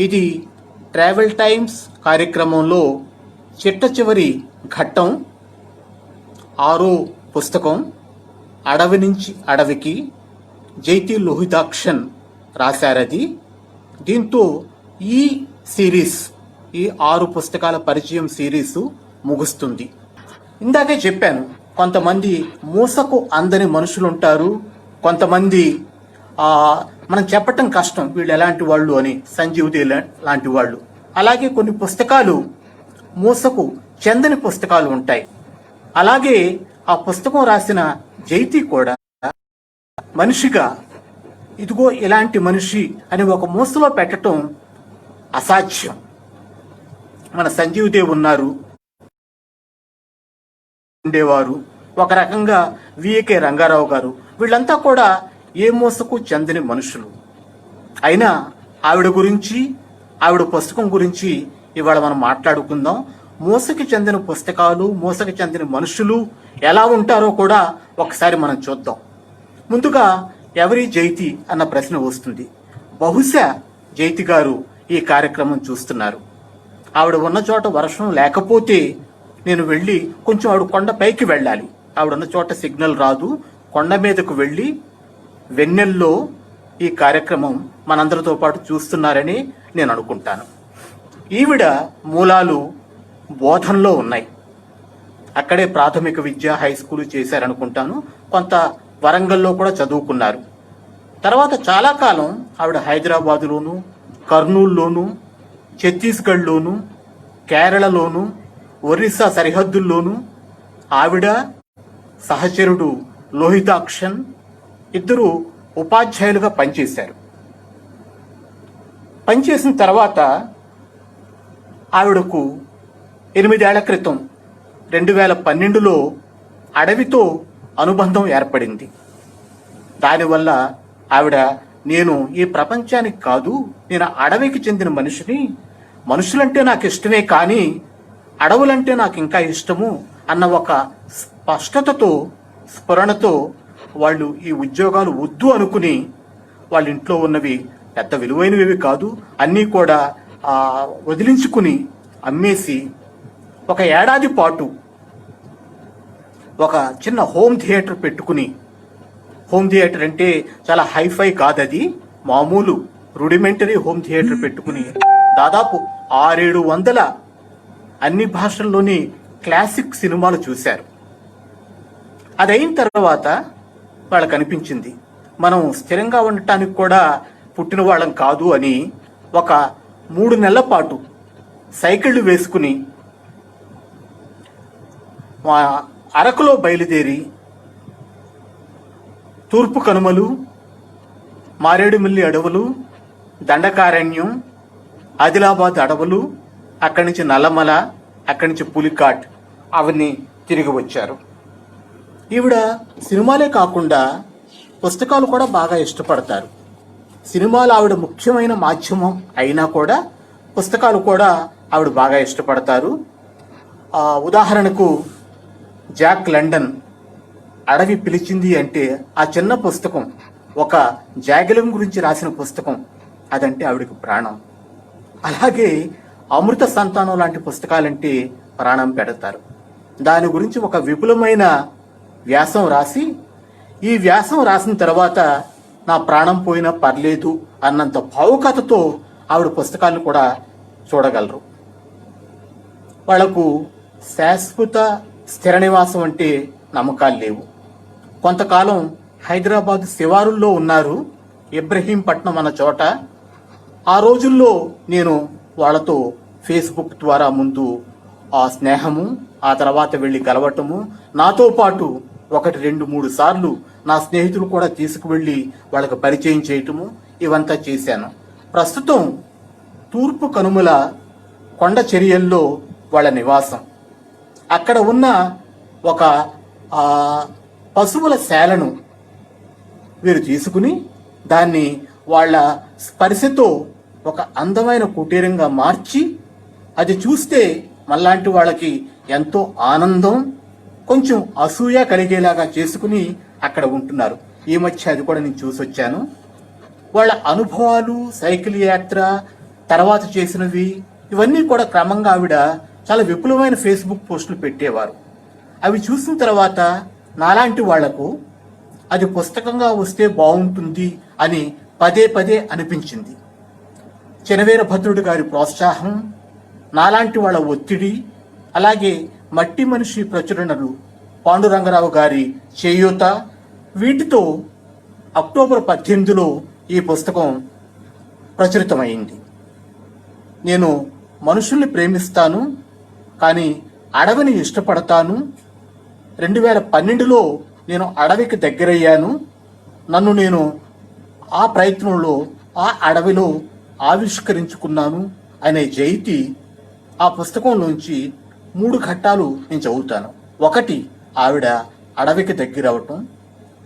ఇది travel times కార్యక్రమంలో చిట్ట చివరి ఘట్టం. 6వ పుస్తకం అడవి నుంచి అడవికి జైతి లోహితాక్షన్ రాశారది. దీంతో ఈ సిరీస్, ఈ 6 పుస్తకాల పరిచయం సిరీసు ముగుస్తుంది. ఇందాకే చెప్పాను, కొంతమంది మూసకు అందని మనుషులు ఉంటారు, కొంతమంది మనం చెప్పటం కష్టం వీళ్ళు ఎలాంటి వాళ్ళు అని, సంజీవ్ దే లాంటి వాళ్ళు. అలాగే కొన్ని పుస్తకాలు మూసకు చెందని పుస్తకాలు ఉంటాయి. అలాగే ఆ పుస్తకం రాసిన జైతి కూడా మనిషిగా ఇదిగో ఇలాంటి మనిషి అని ఒక మూసలో పెట్టడం అసాధ్యం. మన సంజీవ్ దేవ్ ఉన్నారు, ఉండేవారు, ఒక రకంగా విఏకే రంగారావు గారు, వీళ్ళంతా కూడా ఏ మూసకు చెందని మనుషులు. అయినా ఆవిడ గురించి, ఆవిడ పుస్తకం గురించి ఇవాళ మనం మాట్లాడుకుందాం. మూసకి చెందిన పుస్తకాలు, మూసకి చెందిన మనుషులు ఎలా ఉంటారో కూడా ఒకసారి మనం చూద్దాం. ముందుగా ఎవరి జైతి అన్న ప్రశ్న వస్తుంది. బహుశా జైతి గారు ఈ కార్యక్రమం చూస్తున్నారు. ఆవిడ ఉన్న చోట వర్షం లేకపోతే నేను వెళ్ళి కొంచెం ఆవిడ కొండ పైకి వెళ్ళాలి, ఆవిడ ఉన్న చోట సిగ్నల్ రాదు, కొండ మీదకు వెళ్ళి వెన్నెల్లో ఈ కార్యక్రమం మనందరితో పాటు చూస్తున్నారని నేను అనుకుంటాను. ఈవిడ మూలాలు బోధనలో ఉన్నాయి. అక్కడే ప్రాథమిక విద్య, హై స్కూల్ చేశారనుకుంటాను. కొంత వరంగల్లో కూడా చదువుకున్నారు. తర్వాత చాలా కాలం ఆవిడ హైదరాబాదులోను, కర్నూలులోను, ఛత్తీస్గఢ్లోను, కేరళలోను, ఒరిస్సా సరిహద్దుల్లోనూ ఆవిడ సహచరుడు లోహితాక్షన్ ఇద్దరు ఉపాధ్యాయులుగా పనిచేశారు. పనిచేసిన తర్వాత ఆవిడకు 8 ఏళ్ల క్రితం 2012లో అడవితో అనుబంధం ఏర్పడింది. దానివల్ల ఆవిడ నేను ఈ ప్రపంచానికి కాదు, నేను అడవికి చెందిన మనిషిని, మనుషులంటే నాకు ఇష్టమే కానీ అడవులంటే నాకు ఇంకా ఇష్టము అన్న ఒక స్పష్టతతో, స్ఫురణతో వాళ్ళు ఈ ఉద్యోగాలు వద్దు అనుకుని, వాళ్ళ ఇంట్లో ఉన్నవి పెద్ద విలువైనవి కాదు, అన్నీ కూడా వదిలించుకుని అమ్మేసి 1 ఏడాది పాటు ఒక చిన్న హోమ్ థియేటర్ పెట్టుకుని, హోమ్ థియేటర్ అంటే చాలా హైఫై కాదది, మామూలు రుడిమెంటరీ హోమ్ థియేటర్ పెట్టుకుని దాదాపు 600-700 అన్ని భాషల్లోని క్లాసిక్ సినిమాలు చూశారు. అదైన తర్వాత వాళ్ళకు అనిపించింది మనం స్థిరంగా ఉండటానికి కూడా పుట్టిన వాళ్ళం కాదు అని ఒక 3 నెలల పాటు సైకిళ్ళు వేసుకుని అరకులో బయలుదేరి తూర్పు కనుమలు, మారేడుమిల్లి అడవులు, దండకారణ్యం, ఆదిలాబాద్ అడవులు, అక్కడి నుంచి నల్లమల, అక్కడి నుంచి పులికాట్ అవన్నీ తిరిగి వచ్చారు. ఈవిడ సినిమాలే కాకుండా పుస్తకాలు కూడా బాగా ఇష్టపడతారు. సినిమాలు ఆవిడ ముఖ్యమైన మాధ్యమం అయినా కూడా పుస్తకాలు కూడా ఆవిడ బాగా ఇష్టపడతారు. ఉదాహరణకు జాక్ లండన్ అడవి పిలిచింది అంటే ఆ చిన్న పుస్తకం, ఒక జాగలం గురించి రాసిన పుస్తకం, అదంటే ఆవిడకు ప్రాణం. అలాగే అమృత సంతానం లాంటి పుస్తకాలంటే ప్రాణం పెడతారు. దాని గురించి ఒక విపులమైన వ్యాసం రాసి, ఈ వ్యాసం రాసిన తర్వాత నా ప్రాణం పోయినా పర్లేదు అన్నంత భావుకతతో ఆవిడ పుస్తకాలను కూడా చూడగలరు. వాళ్లకు శాశ్వత స్థిర నివాసం అంటే నమ్మకాలు లేవు. కొంతకాలం హైదరాబాద్ శివారుల్లో ఉన్నారు, ఇబ్రహీంపట్నం అన్న చోట. ఆ రోజుల్లో నేను వాళ్ళతో ఫేస్బుక్ ద్వారా ముందు ఆ స్నేహము, ఆ తర్వాత వెళ్ళి కలవటము, నాతో పాటు 1-2-3 సార్లు నా స్నేహితులు కూడా తీసుకువెళ్ళి వాళ్ళకి పరిచయం చేయటము, ఇవంతా చేశాను. ప్రస్తుతం తూర్పు కనుమల కొండ చర్యల్లో వాళ్ళ నివాసం. అక్కడ ఉన్న ఒక పశువుల శాలను వీరు తీసుకుని దాన్ని వాళ్ళ స్పర్శతో ఒక అందమైన కుటీరంగా మార్చి, అది చూస్తే మళ్ళాంటి వాళ్ళకి ఎంతో ఆనందం, కొంచెం అసూయ కలిగేలాగా చేసుకుని అక్కడ ఉంటున్నారు. ఈ మధ్య అది కూడా నేను చూసొచ్చాను. వాళ్ళ అనుభవాలు, సైకిల్ యాత్ర, తర్వాత చేసినవి ఇవన్నీ కూడా క్రమంగా ఆవిడ చాలా విపులమైన ఫేస్బుక్ పోస్టులు పెట్టేవారు. అవి చూసిన తర్వాత నాలాంటి వాళ్లకు అది పుస్తకంగా వస్తే బాగుంటుంది అని పదే పదే అనిపించింది. చెనవీరభద్రుడి గారి ప్రోత్సాహం, నాలాంటి వాళ్ళ ఒత్తిడి, అలాగే మట్టి మనిషి ప్రచురణలు పాండురంగరావు గారి చేయూత, వీటితో అక్టోబర్ 18లో ఈ పుస్తకం ప్రచురితమైంది. నేను మనుషుల్ని ప్రేమిస్తాను, కానీ అడవిని ఇష్టపడతాను. 2012లో నేను అడవికి దగ్గరయ్యాను. నన్ను నేను ఆ ప్రయత్నంలో ఆ అడవిలో ఆవిష్కరించుకున్నాను అనే జైతి ఆ పుస్తకంలోంచి 3 ఘట్టాలు నేను చదువుతాను. ఒకటి, ఆవిడ అడవికి దగ్గరవటం.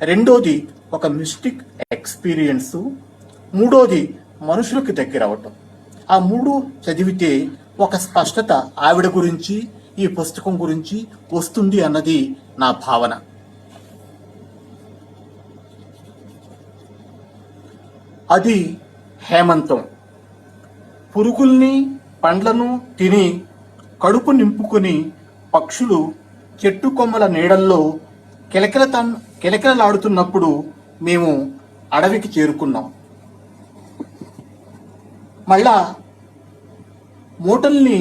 రెండోది, ఒక మిస్టిక్ ఎక్స్పీరియన్స్. మూడోది, మనుషులకు దగ్గరవటం. ఆ 3 చదివితే ఒక స్పష్టత ఆవిడ గురించి, ఈ పుస్తకం గురించి వస్తుంది అన్నది నా భావన. అది హేమంతం. పురుగుల్ని పండ్లను తిని కడుపు నింపుకొని పక్షులు చెట్టు కొమ్మల నీడల్లో కిలకిలలాడుతున్నప్పుడు మేము అడవికి చేరుకున్నాం. మళ్ళా మూటల్ని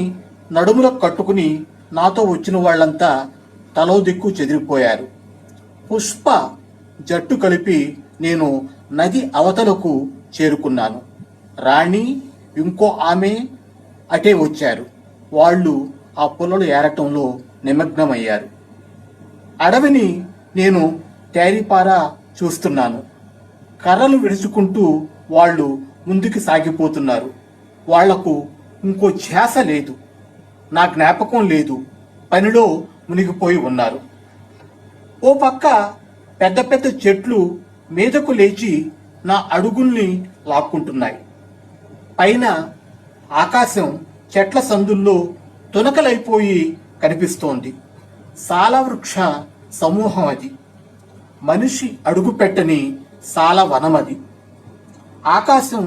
నడుములకు కట్టుకుని నాతో వచ్చిన వాళ్ళంతా తలో దిక్కు చెదిరిపోయారు. పుష్ప జట్టు కలిపి నేను నది అవతలకు చేరుకున్నాను. రాణి ఇంకో ఆమె అటే వచ్చారు. వాళ్ళు ఆ పొలలు ఏరటంలో నిమగ్నమయ్యారు. అడవిని నేను తేరిపారా చూస్తున్నాను. కర్రలు విరుచుకుంటూ వాళ్ళు ముందుకు సాగిపోతున్నారు. వాళ్లకు ఇంకో ధ్యాస లేదు, నా జ్ఞాపకం లేదు, పనిలో మునిగిపోయి ఉన్నారు. ఓ పక్క పెద్ద పెద్ద చెట్లు మీదకు లేచి నా అడుగుల్ని లాక్కుంటున్నాయి. పైన ఆకాశం చెట్ల సందుల్లో తునకలైపోయి కనిపిస్తోంది. సాలవృక్ష సమూహం అది. మనిషి అడుగు పెట్టని సాల వనమది. ఆకాశం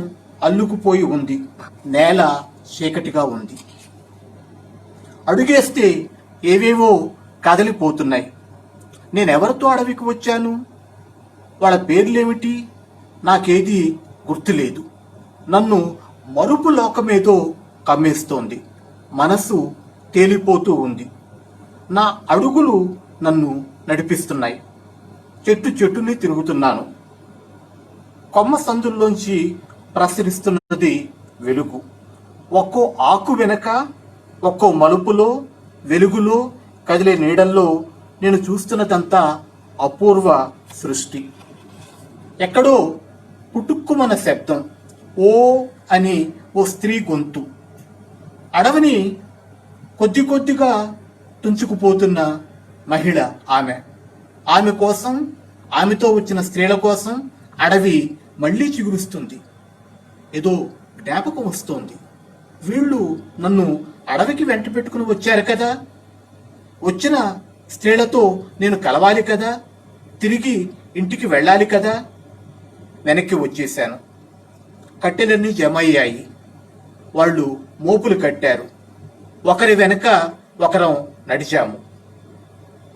అల్లుకుపోయి ఉంది. నేల చీకటిగా ఉంది. అడుగేస్తే ఏవేవో కదలిపోతున్నాయి. నేనెవరితో అడవికి వచ్చాను? వాళ్ళ పేర్లేమిటి? నాకేది గుర్తులేదు. నన్ను మరుపు లోకమేదో కమ్మేస్తోంది. మనసు తేలిపోతూ ఉంది. నా అడుగులు నన్ను నడిపిస్తున్నాయి. చెట్టుని తిరుగుతున్నాను. కొమ్మ సందుల్లోంచి ప్రసరిస్తున్నది వెలుగు. ఒక్కో ఆకు వెనక, ఒక్కో మలుపులో, వెలుగులో, కదిలే నీడల్లో నేను చూస్తున్నదంతా అపూర్వ సృష్టి. ఎక్కడో పుటుక్కుమన శబ్దం. ఓ అని ఓ స్త్రీ గొంతు. అడవిని కొద్ది కొద్దిగా తుంచుకుపోతున్న మహిళ ఆమె. ఆమె కోసం, ఆమెతో వచ్చిన స్త్రీల కోసం అడవి మళ్లీ చిగురుస్తుంది. ఏదో జ్ఞాపకం వస్తోంది. వీళ్ళు నన్ను అడవికి వెంట పెట్టుకుని వచ్చారు కదా. వచ్చిన స్త్రీలతో నేను కలవాలి కదా, తిరిగి ఇంటికి వెళ్ళాలి కదా. వెనక్కి వచ్చేశాను. కట్టెలన్నీ జమ అయ్యాయి. వాళ్ళు మోపులు కట్టారు. ఒకరి వెనక ఒకరం నడిచాము.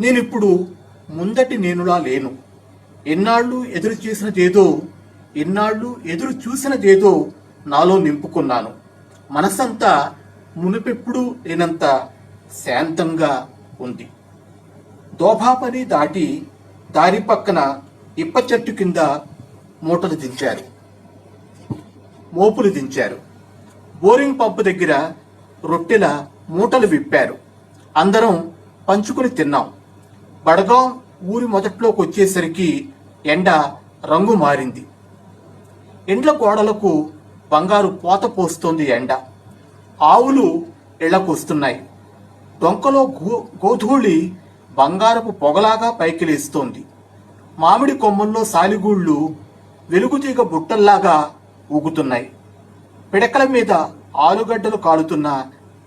నేనిప్పుడు ముందటి నేనులా లేను. ఎన్నాళ్ళు ఎదురు చేసినదేదో, ఎన్నాళ్ళు ఎదురు చూసినదేదో నాలో నింపుకున్నాను. మనసంతా మునుపెప్పుడు లేనంత శాంతంగా ఉంది. దోభాపని దాటి దారి పక్కన ఇప్ప చెట్టు కింద మోపులు దించారు. బోరింగ్ పంపు దగ్గర రొట్టెల మూటలు విప్పారు. అందరం పంచుకుని తిన్నాం. బడగాం ఊరి మొదట్లోకి వచ్చేసరికి ఎండ రంగు మారింది. ఇండ్ల గోడలకు బంగారు పోత పోస్తోంది ఎండ. ఆవులు ఇళ్లకు వస్తున్నాయి. డొంకలో గోధూళి బంగారపు పొగలాగా పైకి లేస్తోంది. మామిడి కొమ్మల్లో సాలిగూళ్ళు వెలుగుతీగ బుట్టల్లాగా ఊగుతున్నాయి. పిడకల మీద ఆలుగడ్డలు కాలుతున్న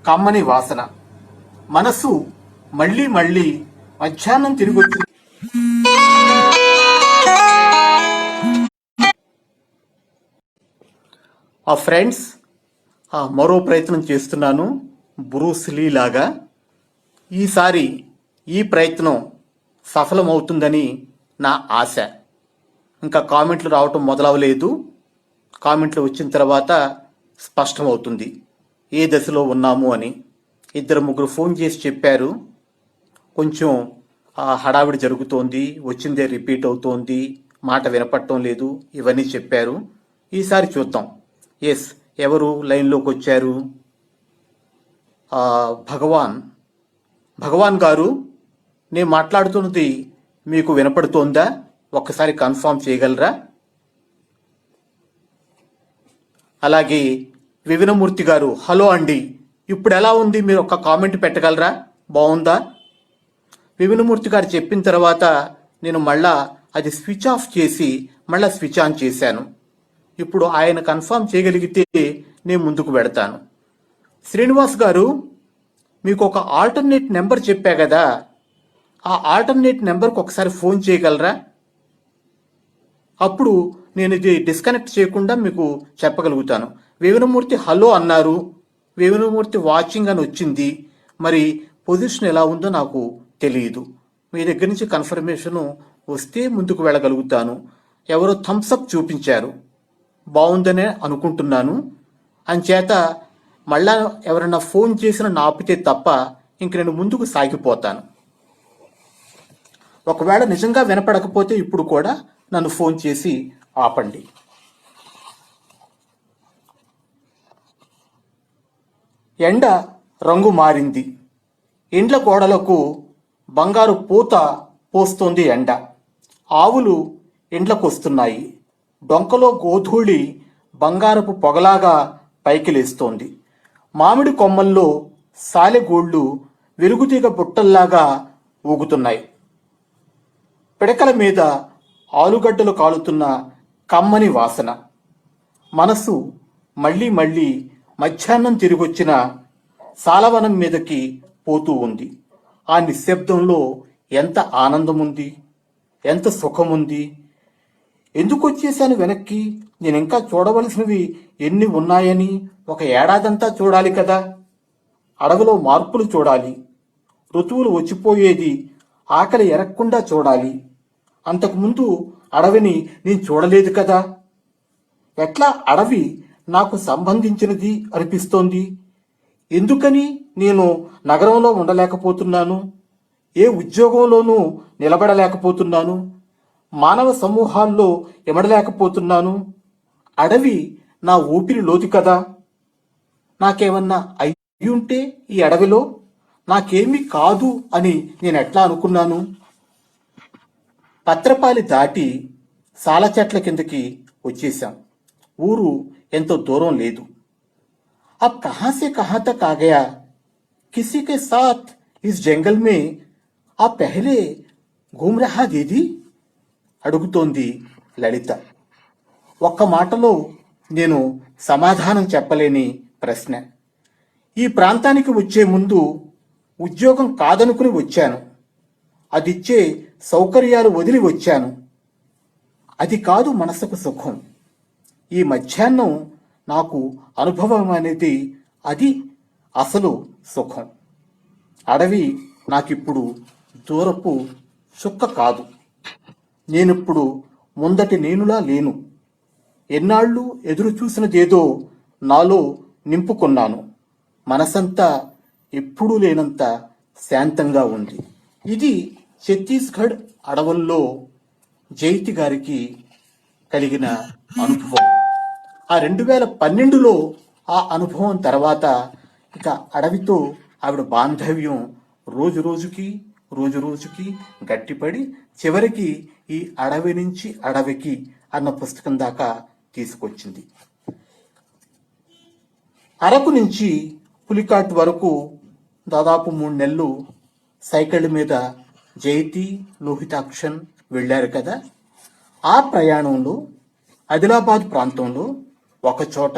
కమ్మని వాసన. మనసు మళ్ళీ మధ్యాహ్నం తిరిగొచ్చి ఆ ఫ్రెండ్స్ మరో ప్రయత్నం చేస్తున్నాను బ్రూస్ లీ లాగా. ఈసారి ఈ ప్రయత్నం సఫలమవుతుందని నా ఆశ. ఇంకా కామెంట్లు రావటం మొదలవలేదు. కామెంట్లు వచ్చిన తర్వాత స్పష్టమవుతుంది ఏ దశలో ఉన్నాము అని. 2-3 ఫోన్ చేసి చెప్పారు, కొంచెం హడావిడి జరుగుతోంది, వచ్చిందే రిపీట్ అవుతోంది, మాట వినపడటం లేదు, ఇవన్నీ చెప్పారు. ఈసారి చూద్దాం. ఎస్, ఎవరు లైన్లోకి వచ్చారు? భగవాన్ గారు, నేను మాట్లాడుతున్నది మీకు వినపడుతోందా? ఒక్కసారి కన్ఫర్మ్ చేయగలరా? అలాగే వివినమూర్తి గారు, హలో అండి, ఇప్పుడు ఎలా ఉంది? మీరు ఒక కామెంట్ పెట్టగలరా? బాగుందా? వివినమూర్తి గారు చెప్పిన తర్వాత నేను మళ్ళా అది స్విచ్ ఆఫ్ చేసి మళ్ళా స్విచ్ ఆన్ చేశాను. ఇప్పుడు ఆయన కన్ఫర్మ్ చేయగలిగితే నేను ముందుకు వెడతాను. శ్రీనివాస్ గారు, మీకు ఒక ఆల్టర్నేట్ నెంబర్ చెప్పా కదా, ఆ ఆల్టర్నేట్ నెంబర్కి ఒకసారి ఫోన్ చేయగలరా? అప్పుడు నేను ఇది డిస్కనెక్ట్ చేయకుండా మీకు చెప్పగలుగుతాను. వివినమూర్తి హలో అన్నారు, వివినమూర్తి వాచింగ్ అని వచ్చింది, మరి పొజిషన్ ఎలా ఉందో నాకు తెలియదు. మీ దగ్గర నుంచి కన్ఫర్మేషను వస్తే ముందుకు వెళ్ళగలుగుతాను. ఎవరో థమ్స్అప్ చూపించారు, బాగుందనే అనుకుంటున్నాను. అంచేత మళ్ళా ఎవరైనా ఫోన్ చేసిన ఆపితే తప్ప ఇంక నేను ముందుకు సాగిపోతాను. ఒకవేళ నిజంగా వినపడకపోతే ఇప్పుడు కూడా నన్ను ఫోన్ చేసి ఆపండి. ఎండ రంగు మారింది. ఇండ్ల గోడలకు బంగారు పూత పోస్తోంది ఎండ. ఆవులు ఇండ్లకు వస్తున్నాయి. డొంకలో గోధూళి బంగారపు పొగలాగా పైకి లేస్తోంది. మామిడి కొమ్మల్లో సాలెగూళ్ళు వెలుగుతీగ బుట్టల్లాగా ఊగుతున్నాయి. పిడకల మీద ఆలుగడ్డలు కాలుతున్న కమ్మని వాసన. మనసు మళ్ళీ మళ్ళీ మధ్యాహ్నం తిరిగొచ్చిన సాలవనం మీదకి పోతూ ఉంది. ఆ నిశ్శబ్దంలో ఎంత ఆనందముంది, ఎంత సుఖముంది. ఎందుకు వచ్చేసాను వెనక్కి? నేను ఇంకా చూడవలసినవి ఎన్ని ఉన్నాయని. ఒక ఏడాదంతా చూడాలి కదా. అడవిలో మార్పులు చూడాలి, ఋతువులు వచ్చిపోయేది ఆకలి ఎరక్కుండా చూడాలి. అంతకుముందు అడవిని నేను చూడలేదు కదా. ఎట్లా అడవి నాకు సంబంధించినది అనిపిస్తోంది. ఎందుకని నేను నగరంలో ఉండలేకపోతున్నాను? ఏ ఉద్యోగంలోనూ నిలబడలేకపోతున్నాను? మానవ సమూహాల్లో ఎమడలేకపోతున్నాను? అడవి నా ఊపిరి లోతు కదా. నాకేమన్నా అయ్యుంటే ఈ అడవిలో నాకేమీ కాదు అని నేను ఎట్లా అనుకున్నాను? పత్రపాలి దాటి సాల చెట్ల కిందకి వచ్చేసాం. ఊరు ఎంతో దూరం లేదు. अब कहां से कहां तक आ गया? किसी के साथ इस जंगल में आप पहले घूम रहा दीदी? అడుగుతోంది లలిత. ఒక్క మాటలో నేను సమాధానం చెప్పలేని ప్రశ్న. ఈ ప్రాంతానికి వచ్చే ముందు ఉద్యోగం కాదనుకుని వచ్చాను. అదిచ్చే సౌకర్యాలు వదిలి వచ్చాను. అది కాదు మనసుకు సుఖం. ఈ మధ్యాహ్నం నాకు అనుభవం అనేది, అది అసలు సుఖం. అడవి నాకిప్పుడు దూరపు చుక్క కాదు. నేనిప్పుడు ముందటి నేనులా లేను. ఎన్నాళ్ళు ఎదురు చూసినదేదో నాలో నింపుకున్నాను. మనసంతా ఎప్పుడూ లేనంత శాంతంగా ఉంది. ఇది ఛత్తీస్గఢ్ అడవుల్లో జైతి గారికి కలిగిన అనుభవం. ఆ 2012లో ఆ అనుభవం తర్వాత ఇక అడవితో ఆవిడ బాంధవ్యం రోజు రోజుకి గట్టిపడి చివరికి ఈ అడవి నుంచి అడవికి అన్న పుస్తకం దాకా తీసుకొచ్చింది. అరకు నుంచి పులికాట్ వరకు దాదాపు 3 నెలలు సైకిళ్ళ మీద జైతి, లోహితాక్షన్ వెళ్ళారు కదా. ఆ ప్రయాణంలో ఆదిలాబాద్ ప్రాంతంలో ఒక చోట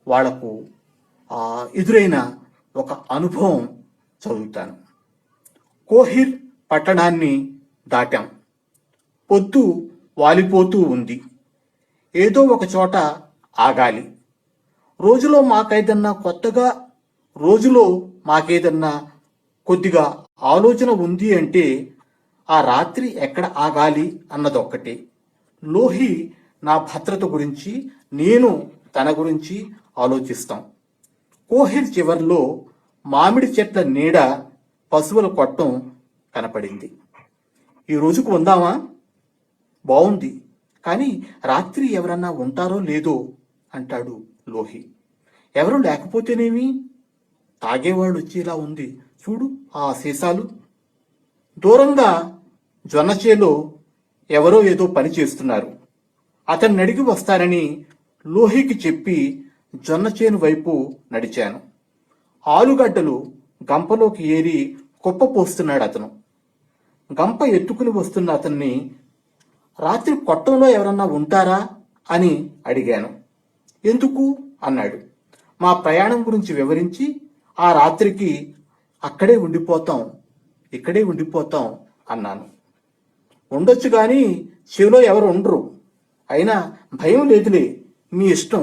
వాళ్లకు ఎదురైన ఒక అనుభవం చదువుతాను. కోహిర్ పట్టణాన్ని దాటాం. పొద్దు వాలిపోతూ ఉంది. ఏదో ఒక చోట ఆగాలి. రోజులో మాకేదన్నా కొత్తగా రోజులో మాకేదన్నా కొద్దిగా ఆలోచన ఉంది అంటే ఆ రాత్రి ఎక్కడ ఆగాలి అన్నదొక్కటే. లోహి నా భద్రత గురించి, నేను తన గురించి ఆలోచిస్తాం. కోహిర్ చివర్లో మామిడి చెట్ల నీడ, పశువుల కొట్టం కనపడింది. ఈ రోజుకు ఉందామా? బావుంది, కానీ రాత్రి ఎవరన్నా ఉంటారో లేదో అంటాడు లోహి. ఎవరు లేకపోతేనేమి? తాగేవాళ్ళు వచ్చేలా ఉంది చూడు ఆ సీసాలు. దూరంగా జొన్నచేలో ఎవరో ఏదో పని చేస్తున్నారు. అతన్ని అడిగి వస్తారని లోహికి చెప్పి జొన్నచేను వైపు నడిచాను. ఆలుగడ్డలు గంపలోకి ఏరి కుప్ప పోస్తున్నాడు అతను. గంప ఎత్తుకుని వస్తున్న అతన్ని రాత్రి కొట్టంలో ఎవరన్నా ఉంటారా అని అడిగాను. ఎందుకు అన్నాడు. మా ప్రయాణం గురించి వివరించి ఆ రాత్రికి ఇక్కడే ఉండిపోతాం అన్నాను. ఉండొచ్చు గాని చెవిలో ఎవరు ఉండరు, అయినా భయం లేదులే, మీ ఇష్టం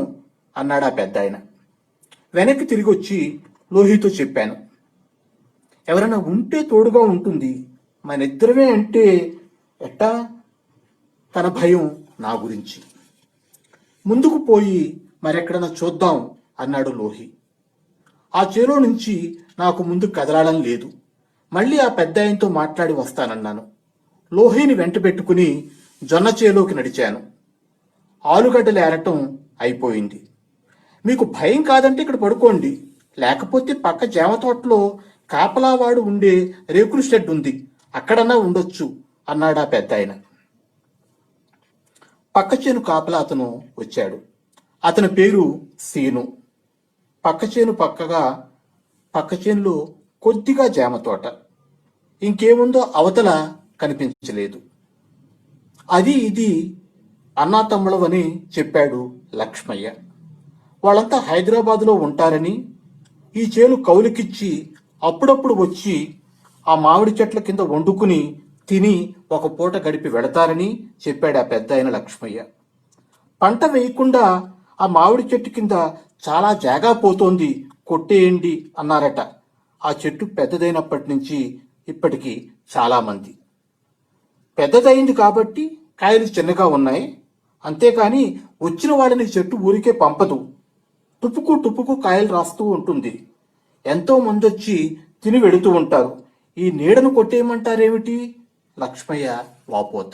అన్నాడు ఆ పెద్ద ఆయన. వెనక్కి తిరిగి వచ్చి లోహితో చెప్పాను, ఎవరైనా ఉంటే తోడుగా ఉంటుంది, మన ఇద్దరమే అంటే ఎట్టా? తన భయం నా గురించి. ముందుకు పోయి మరెక్కడన్నా చూద్దాం అన్నాడు లోహి. ఆ చేలో నుంచి నాకు ముందు కదలాడం లేదు. మళ్ళీ ఆ పెద్ద ఆయనతో మాట్లాడి వస్తానన్నాను. లోహిని వెంట పెట్టుకుని జొన్న చేలోకి నడిచాను. ఆలుగడ్డలు ఏరటం అయిపోయింది. మీకు భయం కాదంటే ఇక్కడ పడుకోండి, లేకపోతే పక్క జామ తోటలో కాపలావాడు ఉండే రేకుల షెడ్ ఉంది, అక్కడన్నా ఉండొచ్చు అన్నాడు ఆ పెద్ద ఆయన. పక్క చేను కాపలా అతను వచ్చాడు. అతని పేరు సీను. పక్క చేనులో కొద్దిగా జామ తోట, ఇంకేముందో అవతల కనిపించలేదు. అది ఇది అన్నా తమ్ముళ్ళవని చెప్పాడు లక్ష్మయ్య. వాళ్ళంతా హైదరాబాదులో ఉంటారని, ఈ చేను కౌలుకిచ్చి అప్పుడప్పుడు వచ్చి ఆ మామిడి చెట్ల కింద వండుకుని తిని ఒక పూట గడిపి వెడతారని చెప్పాడు ఆ పెద్ద ఆయన లక్ష్మయ్య. పంట వేయకుండా ఆ మామిడి చెట్టు కింద చాలా జాగా పోతోంది, కొట్టేయండి అన్నారట. ఆ చెట్టు పెద్దదైనప్పటి నుంచి ఇప్పటికి చాలా మంది. పెద్దదైంది కాబట్టి కాయలు చిన్నగా ఉన్నాయి, అంతేకాని వచ్చిన వాళ్ళని చెట్టు ఊరికే పంపదు. టుపుకు కాయలు రాస్తూ ఉంటుంది. ఎంతో మంది వచ్చి తిని వెడుతూ ఉంటారు. ఈ నీడను కొట్టేయమంటారేమిటి? లక్ష్మయ్య వాపోత.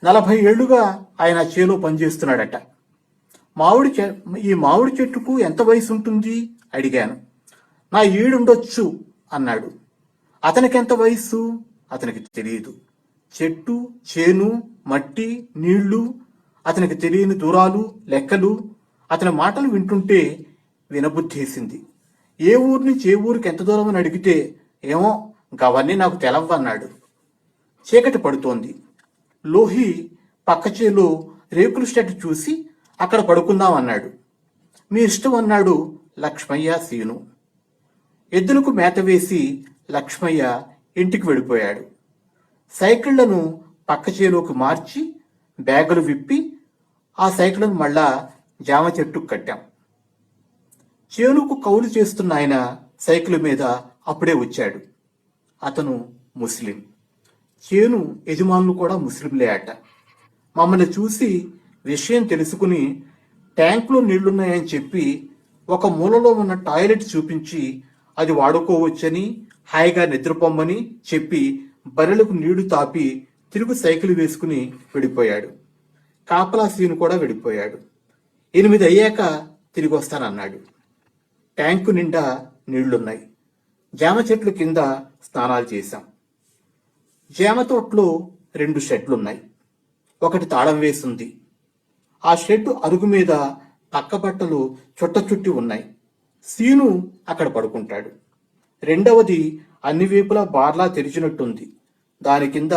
40 ఏళ్లుగా ఆయన చేలో పనిచేస్తున్నాడట. ఈ మామిడి చెట్టుకు ఎంత వయసు ఉంటుంది అడిగాను. నా ఈడుండొచ్చు అన్నాడు. అతనికెంత వయస్సు? అతనికి తెలియదు. చెట్టు, చేను, మట్టి, నీళ్లు, అతనికి తెలియని దూరాలు, లెక్కలు. అతని మాటలు వింటుంటే వినబుద్ధేసింది. ఏ ఊరు నుంచి ఏ ఊరికి ఎంత దూరం అని అడిగితే ఏమో గవన్నీ నాకు తెలవన్నాడు. చీకటి పడుతోంది. లోహి పక్క చేలో రేకుల షెడ్ చూసి అక్కడ పడుకుందాం అన్నాడు. మీ ఇష్టం అన్నాడు లక్ష్మయ్య సీను. ఎద్దులకు మేత వేసి లక్ష్మయ్య ఇంటికి వెళ్ళిపోయాడు. సైకిళ్లను పక్క చేలోకి మార్చి బ్యాగులు విప్పి ఆ సైకిళ్లను మళ్ళా జామ చెట్టుకు కట్టాం. చేనుకు కౌలు చేస్తున్న ఆయన సైకిల్ మీద అప్పుడే వచ్చాడు. అతను ముస్లిం. చేను యజమానులు కూడా ముస్లింలే అట. మమ్మల్ని చూసి విషయం తెలుసుకుని ట్యాంకులో నీళ్లున్నాయని చెప్పి ఒక మూలలో ఉన్న టాయిలెట్ చూపించి అది వాడుకోవచ్చని, హాయిగా నిద్రపోమ్మని చెప్పి బర్రెలకు నీళ్లు తాపి తిరుగు సైకిల్ వేసుకుని వెళ్ళిపోయాడు. కాపలా సీను కూడా వెళ్ళిపోయాడు. 8 అయ్యాక తిరిగి వస్తానన్నాడు. ట్యాంకు నిండా నీళ్లున్నాయి. జామ చెట్ల కింద స్నానాలు చేశాం. జామ తోటలో 2 షెడ్లున్నాయి. ఒకటి తాళం వేసింది. ఆ షెడ్ అరుగు మీద పక్క బట్టలు చుట్టి ఉన్నాయి. సీను అక్కడ పడుకుంటాడు. రెండవది అన్ని వైపులా బార్లా తెరిచినట్టుంది. దాని కింద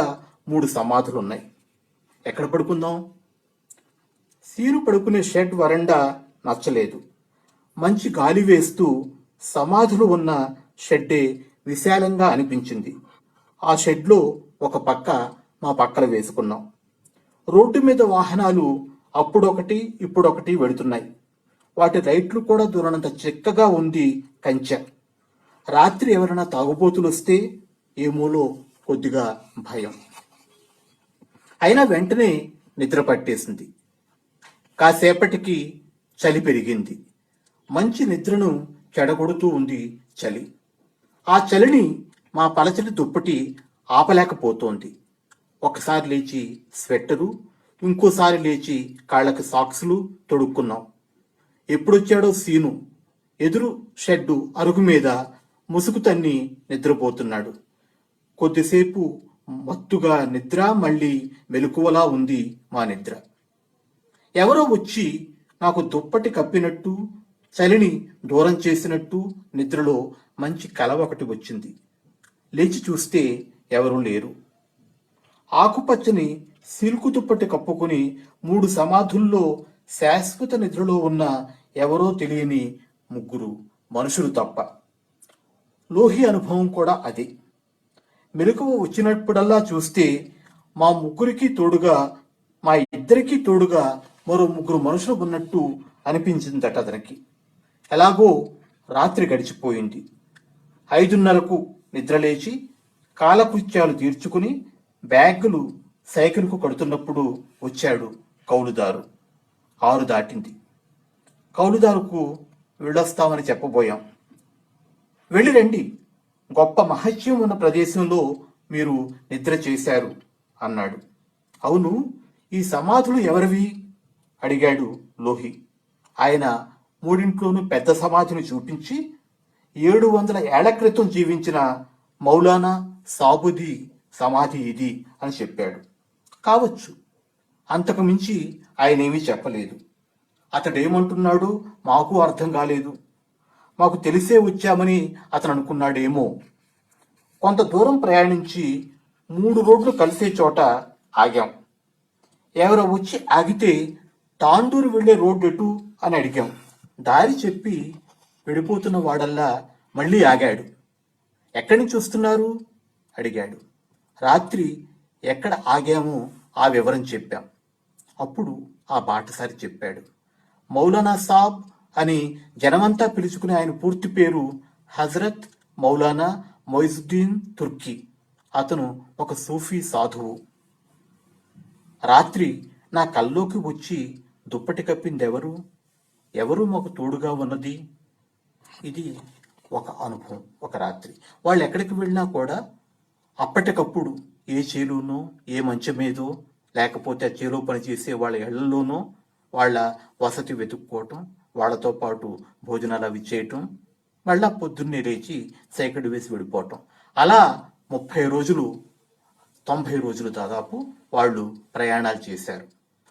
3 సమాధులున్నాయి. ఎక్కడ పడుకుందాం? సీను పడుకునే షెడ్ వరండా నచ్చలేదు. మంచి గాలి వేస్తూ సమాధులు ఉన్న షెడ్డే విశాలంగా అనిపించింది. ఆ షెడ్లో ఒక పక్క మా పక్కన వేసుకున్నాం. రోడ్డు మీద వాహనాలు అప్పుడొకటి ఇప్పుడొకటి వెడుతున్నాయి. వాటి రైట్లు కూడా దూరనంత చిక్కగా ఉంది కంచె. రాత్రి ఎవరైనా తాగుబోతులు వస్తే ఏమోలో కొద్దిగా భయం. అయినా వెంటనే నిద్ర పట్టేసింది. కాసేపటికి చలి పెరిగింది. మంచి నిద్రను చెడగొడుతూ ఉంది చలి. ఆ చలిని మా పలచటి దుప్పటి ఆపలేకపోతోంది. ఒకసారి లేచి స్వెట్టరు, ఇంకోసారి లేచి కాళ్ళకి సాక్సులు తొడుక్కున్నాం. ఎప్పుడొచ్చాడో సీను ఎదురు షెడ్డు అరుగు మీద ముసుగు తన్ని నిద్రపోతున్నాడు. కొద్దిసేపు మత్తుగా నిద్ర, మళ్ళీ మెలకువలా ఉంది మా నిద్ర. ఎవరో వచ్చి నాకు దుప్పటి కప్పినట్టు, చలిని దూరం చేసినట్టు నిద్రలో మంచి కల ఒకటి వచ్చింది. లేచి చూస్తే ఎవరూ లేరు. ఆకుపచ్చని సిల్కు దుప్పటి కప్పుకుని 3 సమాధుల్లో శాశ్వత నిద్రలో ఉన్న ఎవరో తెలియని 3 మనుషులు తప్ప. లోహి అనుభవం కూడా అదే. మెలకువ వచ్చినప్పుడల్లా చూస్తే మా ముగ్గురికి తోడుగా, మా ఇద్దరికీ తోడుగా మరో 3 మనుషులు ఉన్నట్టు అనిపించిందట అతనికి. ఎలాగో రాత్రి గడిచిపోయింది. 5:30కు నిద్రలేచి కాలకృత్యాలు తీర్చుకుని బ్యాగులు సైకిల్కు కడుతున్నప్పుడు వచ్చాడు కౌలుదారు. 6 దాటింది. కౌలుదారుకు వెళ్ళొస్తామని చెప్పబోయాం. వెళ్ళి రండి, గొప్ప మహత్యం ఉన్న ప్రదేశంలో మీరు నిద్ర చేశారు అన్నాడు. అవును, ఈ సమాధులు ఎవరివి అడిగాడు లోహి. ఆయన 3 పెద్ద సమాధిని చూపించి 700 ఏళ్ల క్రితం జీవించిన మౌలానా సాబుది సమాధి ఇది అని చెప్పాడు. కావచ్చు, అంతకు మించి ఆయనేమీ చెప్పలేదు. అతడేమంటున్నాడో మాకు అర్థం కాలేదు. మాకు తెలిసే వచ్చామని అతను అనుకున్నాడేమో. కొంత దూరం ప్రయాణించి 3 రోడ్లు కలిసే చోట ఆగాం. ఎవరో వచ్చి ఆగితే తాండూరు వెళ్లే రోడ్డు ఎటు అని అడిగాం. దారి చెప్పి వెళ్ళిపోతున్న వాడల్లా మళ్ళీ ఆగాడు. ఎక్కడి నుంచి వస్తున్నారు అడిగాడు. రాత్రి ఎక్కడ ఆగామో ఆ వివరం చెప్పాం. అప్పుడు ఆ బాటసారి చెప్పాడు. మౌలానా సాబ్ అని జనమంతా పిలుచుకునే ఆయన పూర్తి పేరు హజరత్ మౌలానా మొయిజుద్దీన్ తుర్కీ. అతను ఒక సూఫీ సాధువు. రాత్రి నా కల్లోకి వచ్చి దుప్పటి కప్పిందెవరు? ఎవరు మాకు తోడుగా ఉన్నది? ఇది ఒక అనుభవం. ఒక రాత్రి వాళ్ళు ఎక్కడికి వెళ్ళినా కూడా అప్పటికప్పుడు ఏ చేలునో, ఏ మంచం మీదో, లేకపోతే ఆ చేలో పనిచేసే వాళ్ళ ఇళ్లలోనో వాళ్ళ వసతి వెతుక్కోవటం, వాళ్ళతో పాటు భోజనాలు అవి చేయటం, మళ్ళా పొద్దున్నే లేచి సైకిల్ వేసి వెళ్ళిపోవటం. అలా 30 రోజులు 90 రోజులు దాదాపు వాళ్ళు ప్రయాణాలు చేశారు.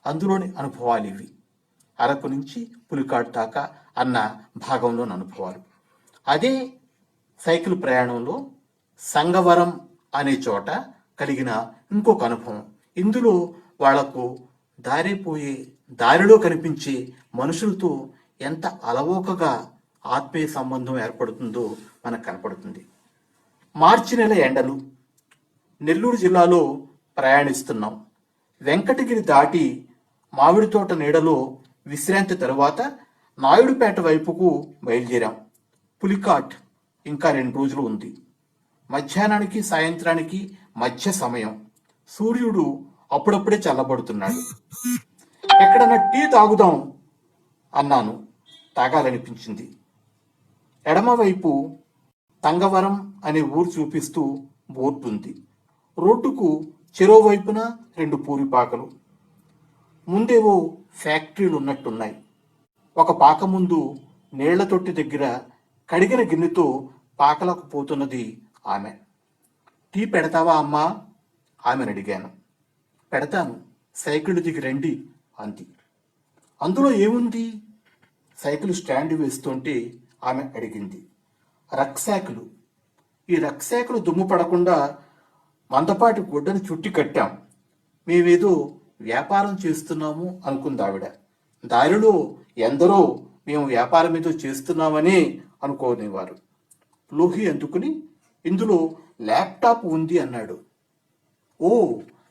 అందులోని అనుభవాలు ఇవి. అరకు నుంచి పులికాట్ దాకా అన్న భాగంలోని అనుభవాలు. అదే సైకిల్ ప్రయాణంలో సంగవరం అనే చోట కలిగిన ఇంకొక అనుభవం. ఇందులో వాళ్లకు దారిలో కనిపించే మనుషులతో ఎంత అలవోకగా ఆత్మీయ సంబంధం ఏర్పడుతుందో మనకు కనపడుతుంది. మార్చి నెల ఎండలు. నెల్లూరు జిల్లాలో ప్రయాణిస్తున్నాం. వెంకటగిరి దాటి మామిడి తోట నీడలో విశ్రాంతి తరువాత నాయుడుపేట వైపుకు బయలుదేరాం. పులికాట్ ఇంకా 2 రోజులు ఉంది. మధ్యాహ్నానికి సాయంత్రానికి మధ్య సమయం. సూర్యుడు అప్పుడప్పుడే చల్లబడుతున్నాడు. ఎక్కడన్నా టీ తాగుదాం అన్నాను. తాగాలనిపించింది. ఎడమవైపు తంగవరం అనే ఊరు చూపిస్తూ బోర్డు ఉంది. రోడ్డుకు చెరోవైపున 2 పూరిపాకలు. ముందేవో ఫ్యాక్టరీలు ఉన్నట్టున్నాయి. ఒక పాక ముందు నీళ్ల తొట్టి దగ్గర కడిగిన గిన్నెతో పాకలకు పోతున్నది ఆమె. టీ పెడతావా అమ్మా ఆమెను అడిగాను. పెడతాను, సైకిల్ దిగి రండి అంది. అందులో ఏముంది? సైకిల్ స్టాండ్ వేస్తుంటే ఆమె అడిగింది. రక్సాకులు. ఈ రక్సాకులు దుమ్ము పడకుండా మందపాటి గుడ్డను చుట్టి కట్టాం. మేమేదో వ్యాపారం చేస్తున్నాము అనుకుందావిడ. దారిలో ఎందరో మేము వ్యాపారం ఏదో చేస్తున్నామని అనుకోనేవారు. లోహి అందుకుని ఇందులో ల్యాప్టాప్ ఉంది అన్నాడు. ఓ,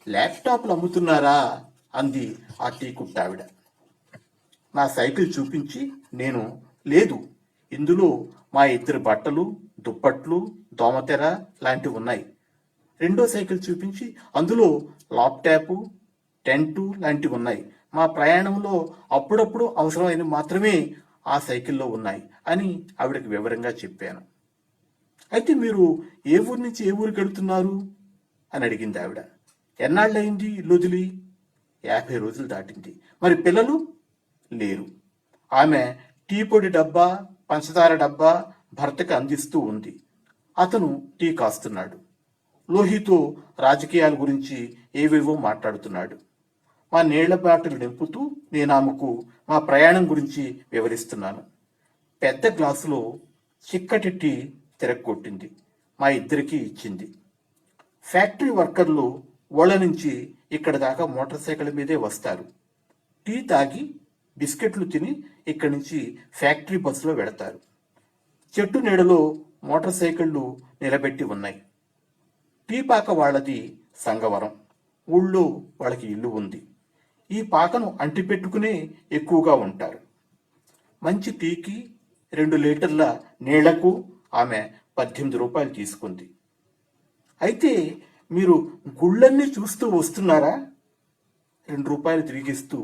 ల్యాప్టాప్లు అమ్ముతున్నారా అంది ఆ టీ కుట్టావిడ. నా సైకిల్ చూపించి నేను లేదు, ఇందులో మా ఇద్దరి బట్టలు, దుప్పట్లు, దోమతెర లాంటివి ఉన్నాయి. రెండో సైకిల్ చూపించి అందులో ల్యాప్టాప్, టెంటు లాంటివి ఉన్నాయి. మా ప్రయాణంలో అప్పుడప్పుడు అవసరమైన మాత్రమే ఆ సైకిల్లో ఉన్నాయి అని ఆవిడకి వివరంగా చెప్పాను. అయితే మీరు ఏ ఊరు నుంచి ఏ ఊరికి వెళుతున్నారు అని అడిగింది ఆవిడ. ఎన్నాళ్ళయింది ఇల్లు వదిలి? 50 రోజులు దాటింది. మరి పిల్లలు? లేరు. ఆమె టీ పొడి డబ్బా, పంచదార డబ్బా భర్తకి అందిస్తూ ఉంది. అతను టీ కాస్తున్నాడు. లోహితో రాజకీయాల గురించి ఏవేవో మాట్లాడుతున్నాడు. మా నీళ్ల బాటలు నింపుతూ నేను ఆమెకు మా ప్రయాణం గురించి వివరిస్తున్నాను. పెద్ద గ్లాసులో చిక్కటి టీ తిరగొట్టింది. మా ఇద్దరికీ ఇచ్చింది. ఫ్యాక్టరీ వర్కర్లు ఊళ్ళ నుంచి ఇక్కడ దాకా మోటార్ సైకిల్ మీదే వస్తారు. టీ తాగి బిస్కెట్లు తిని ఇక్కడి నుంచి ఫ్యాక్టరీ బస్సులో వెడతారు. చెట్టు నీడలో మోటార్ సైకిళ్లు నిలబెట్టి ఉన్నాయి. టీ పాక వాళ్ళది సంగవరం. ఊళ్ళో వాళ్ళకి ఇల్లు ఉంది. ఈ పాకను అంటిపెట్టుకునే ఎక్కువగా ఉంటారు. మంచి టీకి 2 లీటర్ల నీళ్లకు ఆమె 18 రూపాయలు తీసుకుంది. అయితే మీరు గుళ్ళన్నీ చూస్తూ వస్తున్నారా? 2 రూపాయలు తిరిగిస్తూ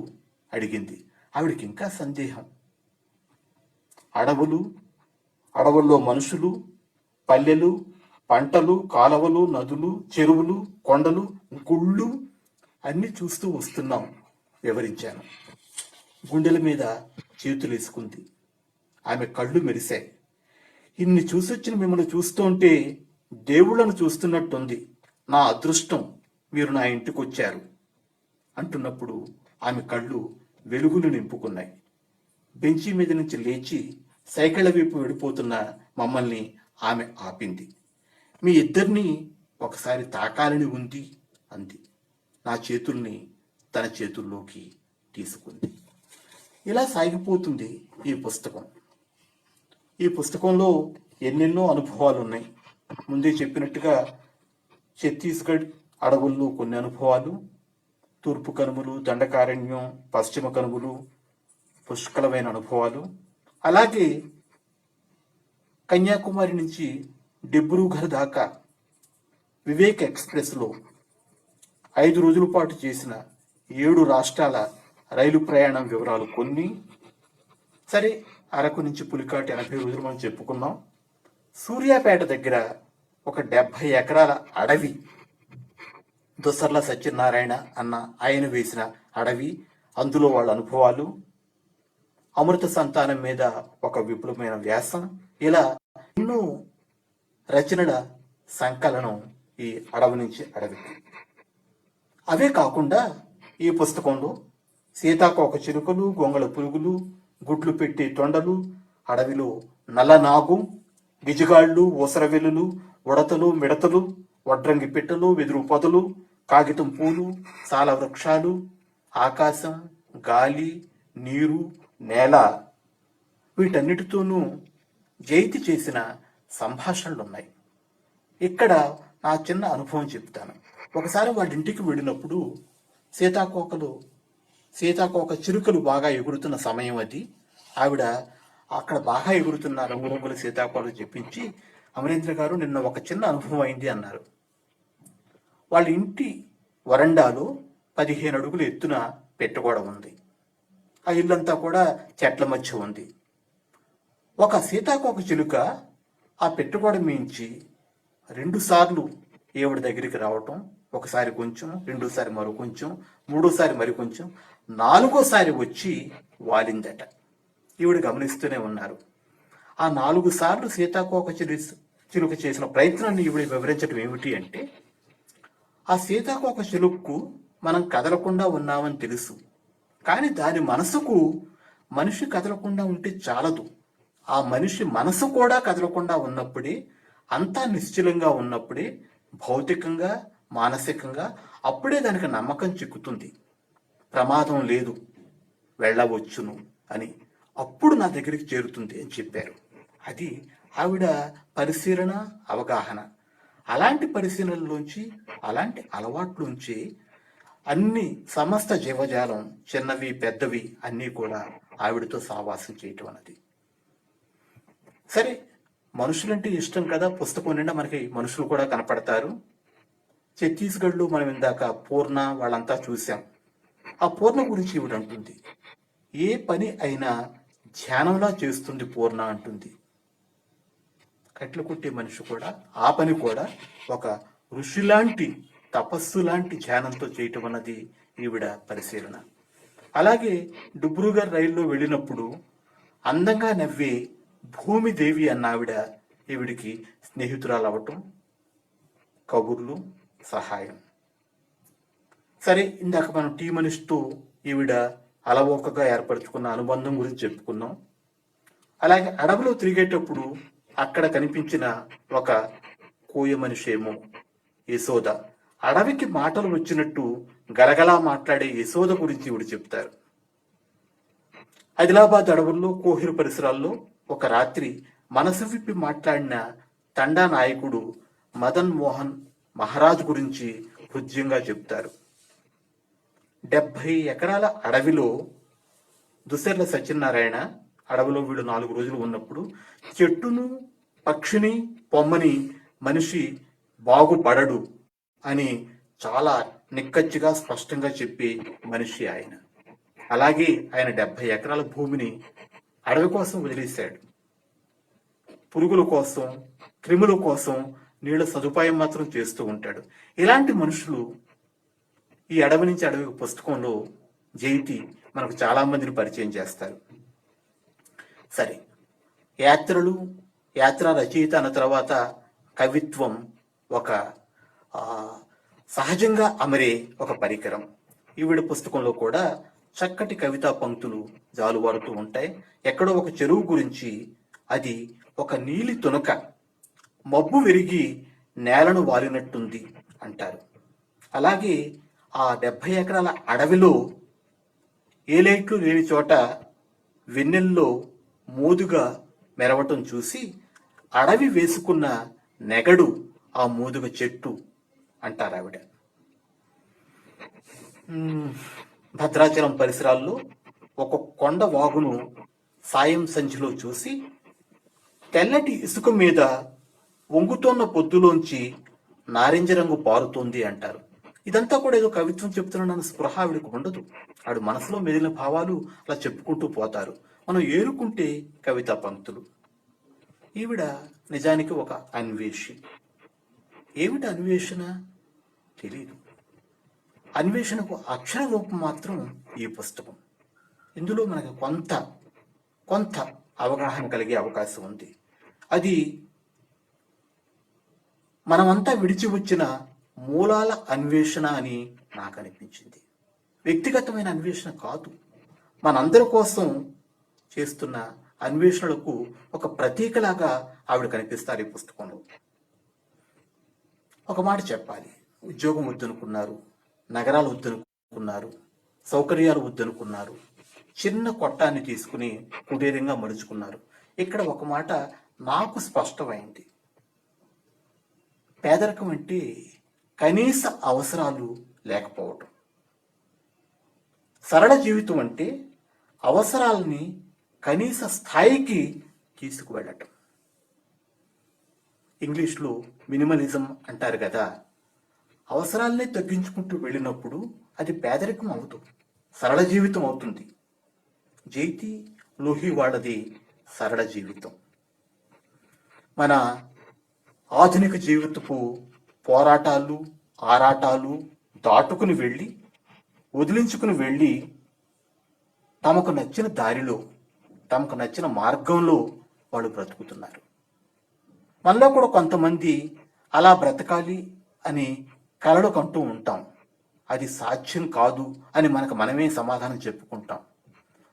అడిగింది. ఆవిడికి ఇంకా సందేహం. అడవుల్లో మనుషులు, పల్లెలు, పంటలు, కాలవలు, నదులు, చెరువులు, కొండలు, గుళ్ళు అన్ని చూస్తూ వస్తున్నాం వివరించాను. గుండెల మీద చేతులు వేసుకుంది. ఆమె కళ్ళు మెరిశాయి. ఇన్ని చూసొచ్చిన మిమ్మల్ని చూస్తుంటే దేవుళ్లను చూస్తున్నట్టుంది. నా అదృష్టం మీరు నా ఇంటికి వచ్చారు అంటున్నప్పుడు ఆమె కళ్ళు వెలుగులు నింపుకున్నాయి. బెంచి మీద నుంచి లేచి సైకిళ్ల వైపు వెళ్ళిపోతున్న మమ్మల్ని ఆమె ఆపింది. మీ ఇద్దరిని ఒకసారి తాకాలని ఉంది అంది. నా చేతుల్ని తన చేతుల్లోకి తీసుకుంది. ఇలా సాగిపోతుంది ఈ పుస్తకం. ఈ పుస్తకంలో ఎన్నెన్నో అనుభవాలు ఉన్నాయి. ముందే చెప్పినట్టుగా ఛత్తీస్గఢ్ అడవుల్లో కొన్ని అనుభవాలు, తూర్పు కనుమలు, దండకారణ్యం, పశ్చిమ కనుమలు, పుష్కలమైన అనుభవాలు, అలాగే కన్యాకుమారి నుంచి డిబ్రూఘర్ దాకా వివేక్ ఎక్స్ప్రెస్లో 5 రోజుల పాటు చేసిన 7 రాష్ట్రాల రైలు ప్రయాణం వివరాలు కొన్ని. సరే, అరకు నుంచి పులికాటి 80 రోజులు మనం చెప్పుకున్నాం. సూర్యాపేట దగ్గర ఒక 70 ఎకరాల అడవి, దొసర్ల సత్యనారాయణ అన్న ఆయన వేసిన అడవి, అందులో వాళ్ళ అనుభవాలు, అమృత సంతానం మీద ఒక విపులమైన వ్యాసం, ఇలా ఎన్నో రచనల సంకలనం ఈ అడవి నుంచి అడవికి. అవే కాకుండా ఈ పుస్తకంలో సీతాకోక చిలుకలు, గొంగళ పురుగులు, గుడ్లు పెట్టి తొండలు, అడవిలో నల్లనాగు, గిజిగాళ్లు, ఊసరవెల్లులు, ఉడతలు, మిడతలు, వడ్రంగి పిట్టలు, వెదురు పొదలు, కాగితం పూలు, సాల వృక్షాలు, ఆకాశం, గాలి, నీరు, నేల, వీటన్నిటితోనూ జైతి చేసిన సంభాషణలున్నాయి. ఇక్కడ నా చిన్న అనుభవం చెప్తాను. ఒకసారి వాళ్ళ ఇంటికి వెళ్ళినప్పుడు సీతాకోక చిలుకలు బాగా ఎగురుతున్న సమయం అది. ఆవిడ అక్కడ బాగా ఎగురుతున్న రంగురంగుల సీతాకోకలు చెప్పించి, అమరేంద్ర గారు నిన్న ఒక చిన్న అనుభవం అయింది అన్నారు. వాళ్ళ ఇంటి వరండాలో 15 అడుగుల ఎత్తున పెట్టగోడ ఉంది. ఆ ఇల్లంతా కూడా చెట్ల మధ్య ఉంది. ఒక సీతాకోక చిలుక ఆ పెట్టుగోడ మించి 2 సార్లు ఈవిడ దగ్గరికి రావటం, ఒకసారి కొంచెం, రెండోసారి మరో కొంచెం, మూడోసారి మరి కొంచెం, 4వసారి వచ్చి వాలిందట. ఈవిడ గమనిస్తూనే ఉన్నారు. ఆ 4 సార్లు సీతాకోక చిలుక చేసిన ప్రయత్నాన్ని ఈవిడ వివరించడం ఏమిటి అంటే, ఆ సీతాకోక చిలుక్కు మనం కదలకుండా ఉన్నామని తెలుసు, కానీ దాని మనసుకు మనిషి కదలకుండా ఉంటే చాలదు. ఆ మనిషి మనసు కూడా కదలకుండా ఉన్నప్పుడే, అంతా నిశ్చలంగా ఉన్నప్పుడే, భౌతికంగా మానసికంగా అప్పుడే దానికి నమ్మకం చిక్కుతుంది. ప్రమాదం లేదు, వెళ్ళవచ్చును అని అప్పుడు నా దగ్గరికి చేరుతుంది అని చెప్పారు. అది ఆవిడ పరిశీలన, అవగాహన. అలాంటి పరిశీలనలోంచి, అలాంటి అలవాట్లోంచి అన్ని సమస్త జీవజాలం, చిన్నవి పెద్దవి అన్నీ కూడా ఆవిడతో సహవాసం చేయటం అన్నది. సరే, మనుషులంటే ఇష్టం కదా, పుస్తకం నిండా మనకి మనుషులు కూడా కనపడతారు. ఛత్తీస్గఢ్లో మనం ఇందాక పూర్ణ వాళ్ళంతా చూసాం. ఆ పూర్ణ గురించి ఈవిడ అంటుంది, ఏ పని అయినా ధ్యానంలా చేస్తుంది పూర్ణ అంటుంది. కట్లు కుట్టే మనిషి కూడా ఆ పని కూడా ఒక ఋషిలాంటి తపస్సు లాంటి ధ్యానంతో చేయటం అన్నది ఈవిడ పరిశీలన. అలాగే డిబ్రూగఢ్ రైల్లో వెళ్ళినప్పుడు అందంగా నవ్వే భూమిదేవి అన్న ఆవిడ ఈవిడికి స్నేహితురాలు అవటం, కబుర్లు, సహాయం. సరే, ఇందాక మనం టీ మనిషితో ఈవిడ అలవోకగా ఏర్పరచుకున్న అనుబంధం గురించి చెప్పుకున్నాం. అలాగే అడవిలో తిరిగేటప్పుడు అక్కడ కనిపించిన ఒక కోయ మనిషేమో యశోద, అడవికి మాటలు వచ్చినట్టు గలగలా మాట్లాడే యశోద గురించి ఈవిడ చెప్తారు. ఆదిలాబాద్ అడవుల్లో కోహిరు పరిసరాల్లో ఒక రాత్రి మనసు విప్పి మాట్లాడిన తండా నాయకుడు మదన్ మోహన్ మహారాజ్ గురించి హృద్యంగా చెప్తారు. 70 ఎకరాల అడవిలో దుసెర్ల సత్యనారాయణ అడవిలో వీళ్ళు 4 రోజులు ఉన్నప్పుడు చెట్టును, పక్షిని, పొమ్మని మనిషి బాగుపడడు అని చాలా నిక్కచ్చిగా స్పష్టంగా చెప్పే మనిషి ఆయన. అలాగే ఆయన 70 ఎకరాల భూమిని అడవి కోసం వదిలేశాడు. పురుగుల కోసం, క్రిముల కోసం నీళ్ళ సదుపాయం మాత్రం చేస్తూ ఉంటాడు. ఇలాంటి మనుషులు ఈ అడవి నుంచి అడవి పుస్తకంలో జైతి మనకు చాలా మందిని పరిచయం చేస్తారు. సరే, యాత్రలు, యాత్ర రచయిత అన్న తర్వాత కవిత్వం ఒక సహజంగా అమరే ఒక పరికరం. ఈవిడ పుస్తకంలో కూడా చక్కటి కవితా పంక్తులు జాలువారుతూ ఉంటాయి. ఎక్కడో ఒక చెరువు గురించి, అది ఒక నీలి తునక మబ్బు విరిగి నేలను వాలినట్టుంది అంటారు. అలాగే ఆ 70 ఎకరాల అడవిలో ఏ లైట్లు లేని చోట వెన్నెల్లో మోదుగా మెరవటం చూసి అడవి వేసుకున్న నెగడు ఆ మోదుగ చెట్టు అంటారు ఆవిడ. భద్రాచలం పరిసరాల్లో ఒక కొండ వాగును సాయం సంచిలో చూసి తెల్లటి ఇసుక మీద వంగుతోన్న పొద్దులోంచి నారింజ రంగు పారుతోంది అంటారు. ఇదంతా కూడా ఏదో కవిత్వం చెప్తున్నానన్న స్పృహ ఆవిడకు ఉండదు. ఆవిడ మనసులో మెదిలిన భావాలు అలా చెప్పుకుంటూ పోతారు. మనం ఏరుకుంటే కవితా పంక్తులు. ఈవిడ నిజానికి ఒక అన్వేషి. ఏమిటి అన్వేషణ తెలీదు. అన్వేషణకు అక్షర రూపం మాత్రం ఈ పుస్తకం. ఇందులో మనకు కొంత అవగాహన కలిగే అవకాశం ఉంది. అది మనమంతా విడిచి వచ్చిన మూలాల అన్వేషణ అని నాకు అనిపించింది. వ్యక్తిగతమైన అన్వేషణ కాదు, మనందరి కోసం చేస్తున్న అన్వేషణలకు ఒక ప్రతీకలాగా ఆవిడ కనిపిస్తారు ఈ పుస్తకంలో. ఒక మాట చెప్పాలి, ఉద్యోగం వద్దనుకున్నారు, నగరాలు వద్దనుకున్నారు, సౌకర్యాలు వద్దనుకున్నారు, చిన్న కొట్టాన్ని తీసుకుని కుటీరంగా మలుచుకున్నారు. ఇక్కడ ఒక మాట నాకు స్పష్టమైంది. పేదరికం అంటే కనీస అవసరాలు లేకపోవటం. సరళ జీవితం అంటే అవసరాలని కనీస స్థాయికి తీసుకువెళ్ళటం. ఇంగ్లీష్లో మినిమలిజం అంటారు కదా. అవసరాలనే తగ్గించుకుంటూ వెళ్ళినప్పుడు అది పేదరికం అవుతుంది, సరళ జీవితం అవుతుంది. జైతి లోహి వాళ్ళది సరళ జీవితం. మన ఆధునిక జీవితపు పోరాటాలు, ఆరాటాలు దాటుకుని వెళ్ళి, వదిలించుకుని వెళ్ళి, తమకు నచ్చిన దారిలో, తమకు నచ్చిన మార్గంలో వాళ్ళు బ్రతుకుతున్నారు. మనలో కూడా కొంతమంది అలా బ్రతకాలి అని కలలు కంటూ ఉంటాం. అది సాధ్యం కాదు అని మనకు మనమే సమాధానం చెప్పుకుంటాం.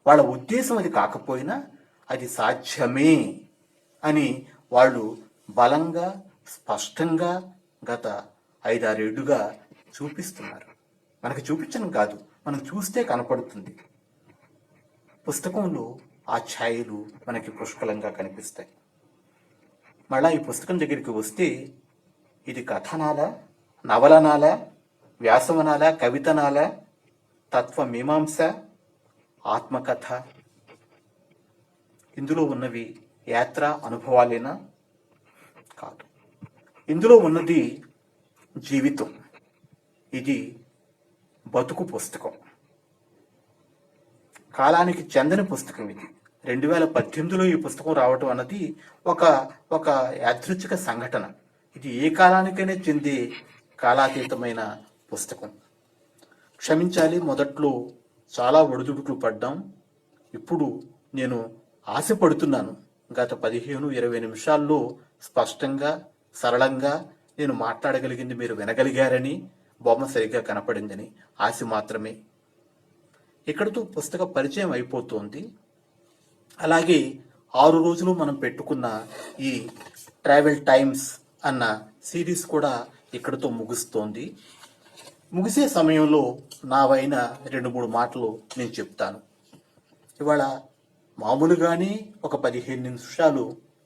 వాళ్ళ ఉద్దేశం అది కాకపోయినా అది సాధ్యమే అని వాళ్ళు బలంగా, స్పష్టంగా గత 5-6 ఏళ్లుగా చూపిస్తున్నారు. మనకు చూపించడం కాదు, మనం చూస్తే కనపడుతుంది. పుస్తకంలో ఆ ఛాయలు మనకి పుష్కలంగా కనిపిస్తాయి. మళ్ళా ఈ పుస్తకం దగ్గరికి వస్తే, ఇది కథనాలా, నవలనాలా, వ్యాసవనాలా, కవితనాలా, తత్వ మీమాంస, ఆత్మకథ, ఇందులో ఉన్నవి యాత్ర అనుభవాలేనా? కాదు. ఇందులో ఉన్నది జీవితం. ఇది బతుకు పుస్తకం, కాలానికి చెందని పుస్తకం. ఇది 2018లో ఈ పుస్తకం రావటం అన్నది ఒక ఒక యాదృచ్ఛిక సంఘటన. ఇది ఏ కాలానికైనా చెందే కాలాతీతమైన పుస్తకం. క్షమించాలి, మొదట్లో చాలా ఒడిదుడుకులు పడ్డాం. ఇప్పుడు నేను ఆశపడుతున్నాను, గత 15-20 నిమిషాల్లో స్పష్టంగా సరళంగా నేను మాట్లాడగలిగింది మీరు వినగలిగారని, బొమ్మ సరిగ్గా కనపడిందని ఆశ మాత్రమే. ఇక్కడితో పుస్తక పరిచయం అయిపోతుంది. అలాగే 6 రోజులు మనం పెట్టుకున్న ఈ ట్రావెల్ టైమ్స్ అన్న సిరీస్ కూడా ఇక్కడితో ముగుస్తోంది. ముగిసే సమయంలో నావైన 2-3 మాటలు నేను చెప్తాను. ఇవాళ మామూలుగానే ఒక 15 నిమిషాలు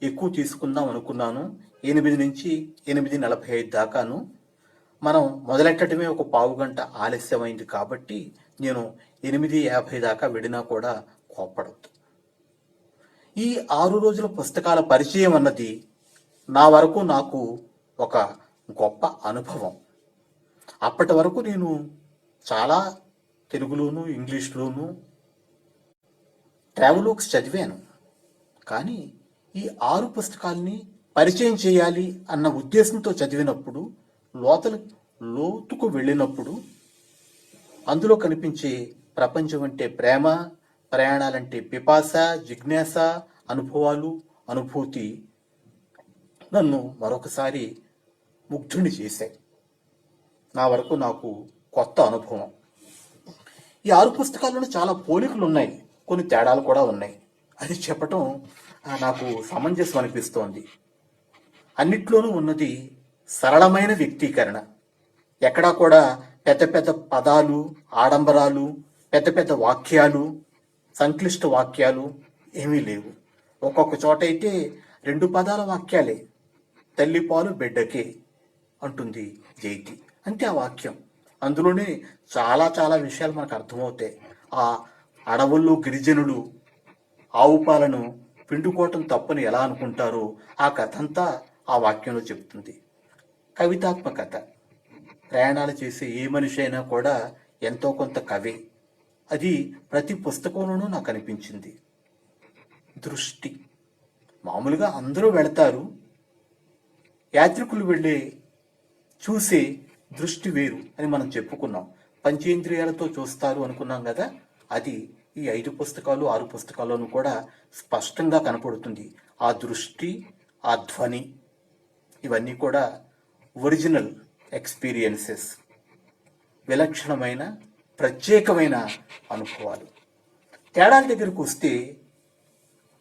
ఎక్కువ తీసుకుందాం అనుకున్నాను. 8 నుంచి 8:45 దాకాను. మనం మొదలెట్టడమే ఒక పావు గంట ఆలస్యమైంది కాబట్టి నేను 8:50 దాకా వెళ్ళినా కూడా కోప్పడద్దు. ఈ 6 రోజుల పుస్తకాల పరిచయం అన్నది నా వరకు నాకు ఒక గొప్ప అనుభవం. అప్పటి వరకు నేను చాలా తెలుగులోను ఇంగ్లీష్లోను ట్రావెలోగ్స్ చదివాను. కానీ ఈ 6 పుస్తకాలని పరిచయం చేయాలి అన్న ఉద్దేశంతో చదివినప్పుడు, లోతుకు వెళ్ళినప్పుడు అందులో కనిపించే ప్రపంచం అంటే ప్రేమ, ప్రయాణాలంటే పిపాస, జిజ్ఞాస, అనుభవాలు, అనుభూతి నన్ను మరొకసారి ముగ్ధుని చేశాయి. నా వరకు నాకు కొత్త అనుభవం. ఈ 6 పుస్తకాల్లోనూ చాలా పోలికలు ఉన్నాయి, కొన్ని తేడాలు కూడా ఉన్నాయి. అది చెప్పటం నాకు సమంజసం అనిపిస్తోంది. అన్నిట్లోనూ ఉన్నది సరళమైన వ్యక్తీకరణ. ఎక్కడా కూడా పెద్ద పెద్ద పదాలు, ఆడంబరాలు, పెద్ద పెద్ద వాక్యాలు, సంక్లిష్ట వాక్యాలు ఏమీ లేవు. ఒక్కొక్క చోట అయితే 2 పదాల వాక్యాలే. తల్లి పాలు బిడ్డకే అంటుంది జైతి. అంతే ఆ వాక్యం. అందులోనే చాలా చాలా విషయాలు మనకు అర్థమవుతాయి. ఆ అడవుల్లో గిరిజనులు ఆవు పాలను పిండుకోవటం తప్పని ఎలా అనుకుంటారో ఆ కథ అంతా ఆ వాక్యంలో చెప్తుంది. కవితాత్మకత. ప్రయాణాలు చేసే ఏ మనిషి అయినా కూడా ఎంతో కొంత కవే. అది ప్రతి పుస్తకంలోనూ నాకు అనిపించింది. దృష్టి. మామూలుగా అందరూ వెళతారు, యాత్రికులు వెళ్ళే చూసే దృష్టి వేరు అని మనం చెప్పుకున్నాం. పంచేంద్రియాలతో చూస్తారు అనుకున్నాం కదా, అది ఈ 5 పుస్తకాలు 6 పుస్తకాల్లోనూ కూడా స్పష్టంగా కనపడుతుంది. ఆ దృష్టి, ఆ ధ్వని, ఇవన్నీ కూడా ఒరిజినల్ ఎక్స్పీరియన్సెస్, విలక్షణమైన ప్రత్యేకమైన అనుభవాలు. తేడాల దగ్గరకు వస్తే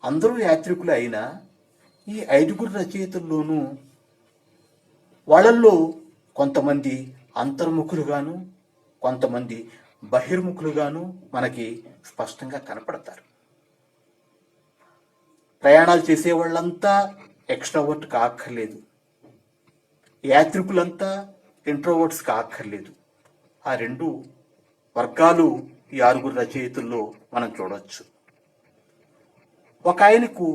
అందరూ యాత్రికులు అయినా ఈ 5 రచయితల్లోనూ వాళ్ళల్లో కొంతమంది అంతర్ముఖులుగాను, కొంతమంది బహిర్ముఖులుగాను మనకి స్పష్టంగా కనపడతారు. ప్రయాణాలు చేసే వాళ్ళంతా ఎక్స్ట్రావర్ట్ కాక్కర్లేదు, యాత్రికులంతా ఇంట్రోవర్ట్స్ కాక్కర్లేదు. ఆ 2 వర్గాలు ఈ 6 రచయితల్లో మనం చూడవచ్చు. ఒక ఆయనకు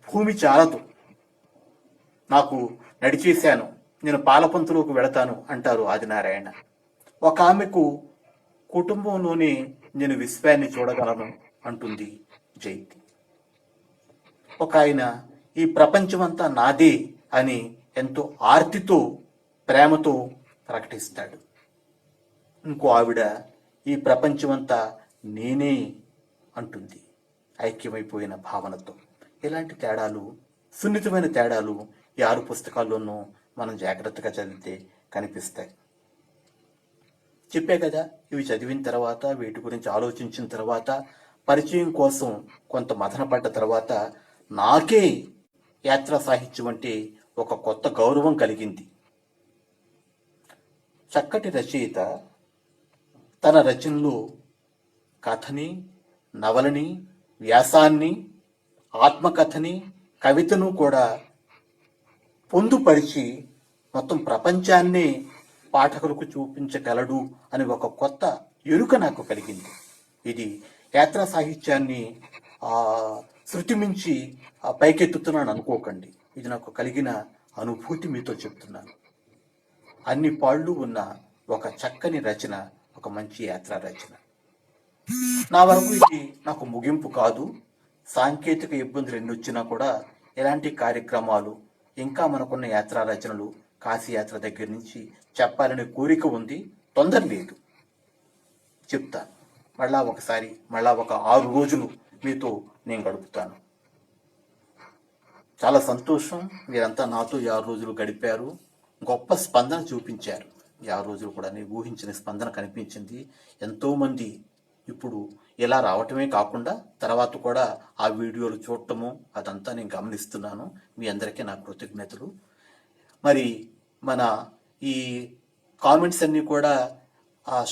భూమి చాలదు, నాకు నడిచేశాను, నేను పాలపంతులోకి వెళతాను అంటారు ఆదినారాయణ. ఒక ఆమెకు కుటుంబంలోనే నేను విశ్వాన్ని చూడగలను అంటుంది జైతి. ఒక ఆయన ఈ ప్రపంచమంతా నాదే అని ఎంతో ఆర్తితో ప్రేమతో ప్రకటిస్తాడు. ఇంకో ఆవిడ ఈ ప్రపంచమంతా నేనే అంటుంది ఐక్యమైపోయిన భావనతో. ఇలాంటి తేడాలు, సున్నితమైన తేడాలు ఈ 6 పుస్తకాల్లోనూ మనం జాగ్రత్తగా చదివితే కనిపిస్తాయి. చెప్పే కదా, ఇవి చదివిన తర్వాత, వీటి గురించి ఆలోచించిన తర్వాత, పరిచయం కోసం కొంత మదన పడ్డ తర్వాత నాకే యాత్రా సాహిత్యం అంటే ఒక కొత్త గౌరవం కలిగింది. చక్కటి రచయిత తన రచనలో కథని, నవలని, వ్యాసాన్ని, ఆత్మకథని, కవితను కూడా పొందుపరిచి మొత్తం ప్రపంచాన్నే పాఠకులకు చూపించగలడు అని ఒక కొత్త ఎరుక నాకు కలిగింది. ఇది యాత్రా సాహిత్యాన్ని శృతి మించి పైకెత్తుతున్నాను అనుకోకండి. ఇది నాకు కలిగిన అనుభూతి మీతో చెప్తున్నాను. అన్ని పాళ్ళు ఉన్న ఒక చక్కని రచన, ఒక మంచి యాత్రా రచన. నా వరకు ఇది నాకు ముగింపు కాదు. సాంకేతిక ఇబ్బందులు ఎన్ని వచ్చినా కూడా ఎలాంటి కార్యక్రమాలు, ఇంకా మనకున్న యాత్రా రచనలు, కాశీ యాత్ర దగ్గర నుంచి చెప్పాలనే కోరిక ఉంది. తొందర లేదు, చెప్తాను. మళ్ళా ఒక 6 రోజులు మీతో నేను గడుపుతాను. చాలా సంతోషం, మీరంతా నాతో 6 రోజులు గడిపారు. గొప్ప స్పందన చూపించారు. 6 రోజులు కూడా నేను ఊహించిన స్పందన కనిపించింది. ఎంతోమంది ఇప్పుడు ఇలా రావటమే కాకుండా తర్వాత కూడా ఆ వీడియోలు చూడటము అదంతా నేను గమనిస్తున్నాను. మీ అందరికీ నా కృతజ్ఞతలు. మరి మన ఈ కామెంట్స్ అన్నీ కూడా